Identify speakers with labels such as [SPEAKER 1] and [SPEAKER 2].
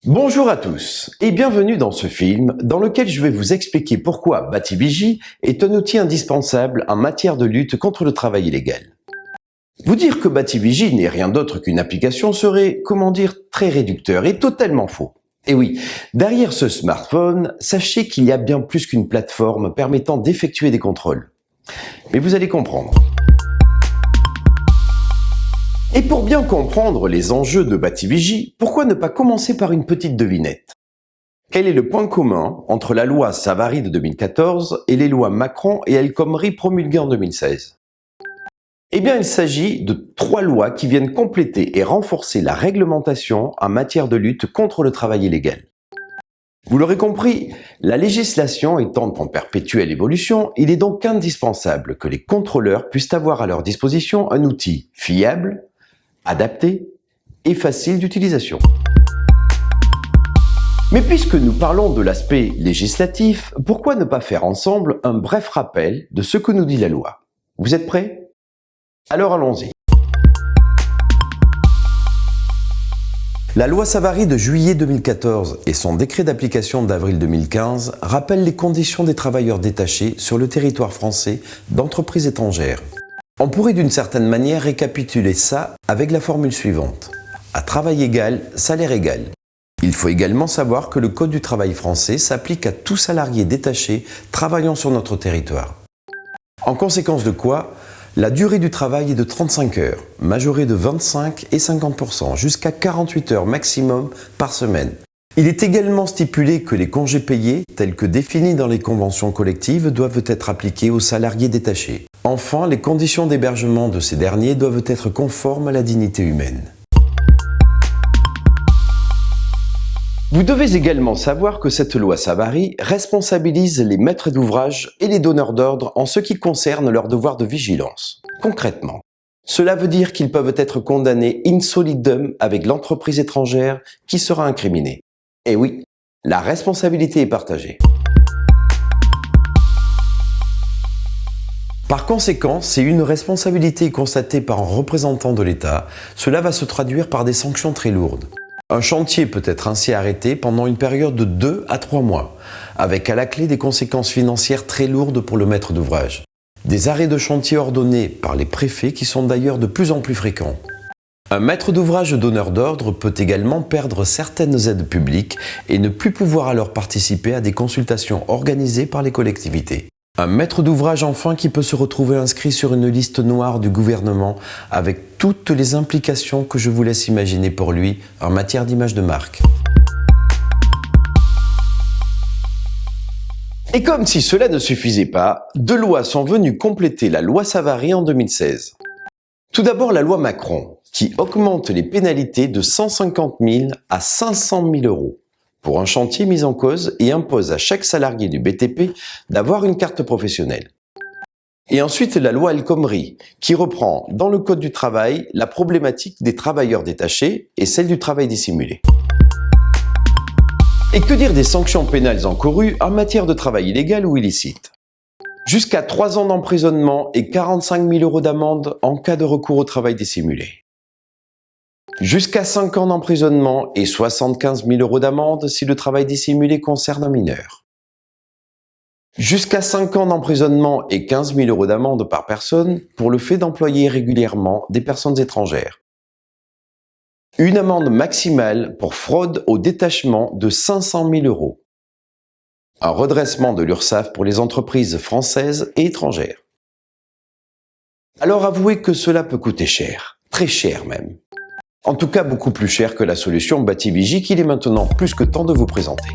[SPEAKER 1] Bonjour à tous et bienvenue dans ce film dans lequel je vais vous expliquer pourquoi Bativigie est un outil indispensable en matière de lutte contre le travail illégal. Vous dire que Bativigie n'est rien d'autre qu'une application serait, comment dire, très réducteur et totalement faux. Et oui, derrière ce smartphone, sachez qu'il y a bien plus qu'une plateforme permettant d'effectuer des contrôles. Mais vous allez comprendre. Et pour bien comprendre les enjeux de Bativigie, pourquoi ne pas commencer par une petite devinette? Quel est le point commun entre la loi Savary de 2014 et les lois Macron et El Khomri promulguées en 2016? Eh bien, il s'agit de 3 lois qui viennent compléter et renforcer la réglementation en matière de lutte contre le travail illégal. Vous l'aurez compris, la législation étant en perpétuelle évolution, il est donc indispensable que les contrôleurs puissent avoir à leur disposition un outil fiable, adapté et facile d'utilisation. Mais puisque nous parlons de l'aspect législatif, pourquoi ne pas faire ensemble un bref rappel de ce que nous dit la loi? Vous êtes prêts? Alors allons-y. La loi Savary de juillet 2014 et son décret d'application d'avril 2015 rappellent les conditions des travailleurs détachés sur le territoire français d'entreprises étrangères. On pourrait d'une certaine manière récapituler ça avec la formule suivante. À travail égal, salaire égal. Il faut également savoir que le Code du travail français s'applique à tout salarié détaché travaillant sur notre territoire. En conséquence de quoi, la durée du travail est de 35 heures, majorée de 25 et 50%, jusqu'à 48 heures maximum par semaine. Il est également stipulé que les congés payés, tels que définis dans les conventions collectives, doivent être appliqués aux salariés détachés. Enfin, les conditions d'hébergement de ces derniers doivent être conformes à la dignité humaine. Vous devez également savoir que cette loi Savary responsabilise les maîtres d'ouvrage et les donneurs d'ordre en ce qui concerne leur devoir de vigilance. Concrètement, cela veut dire qu'ils peuvent être condamnés in solidum avec l'entreprise étrangère qui sera incriminée. Et oui, la responsabilité est partagée. Par conséquent, si une responsabilité est constatée par un représentant de l'État, cela va se traduire par des sanctions très lourdes. Un chantier peut être ainsi arrêté pendant une période de 2 à 3 mois, avec à la clé des conséquences financières très lourdes pour le maître d'ouvrage. Des arrêts de chantier ordonnés par les préfets qui sont d'ailleurs de plus en plus fréquents. Un maître d'ouvrage donneur d'ordre peut également perdre certaines aides publiques et ne plus pouvoir alors participer à des consultations organisées par les collectivités. Un maître d'ouvrage enfin qui peut se retrouver inscrit sur une liste noire du gouvernement avec toutes les implications que je vous laisse imaginer pour lui en matière d'image de marque. Et comme si cela ne suffisait pas, 2 lois sont venues compléter la loi Savary en 2016. Tout d'abord la loi Macron, qui augmente les pénalités de 150 000 à 500 000 euros pour un chantier mis en cause et impose à chaque salarié du BTP d'avoir une carte professionnelle. Et ensuite la loi El Khomri, qui reprend dans le Code du travail la problématique des travailleurs détachés et celle du travail dissimulé. Et que dire des sanctions pénales encourues en matière de travail illégal ou illicite? Jusqu'à 3 ans d'emprisonnement et 45 000 euros d'amende en cas de recours au travail dissimulé. Jusqu'à 5 ans d'emprisonnement et 75 000 euros d'amende si le travail dissimulé concerne un mineur. Jusqu'à 5 ans d'emprisonnement et 15 000 euros d'amende par personne pour le fait d'employer régulièrement des personnes étrangères. Une amende maximale pour fraude au détachement de 500 000 euros. Un redressement de l'URSSAF pour les entreprises françaises et étrangères. Alors avouez que cela peut coûter cher, très cher même. En tout cas beaucoup plus cher que la solution Bativigie qu'il est maintenant plus que temps de vous présenter.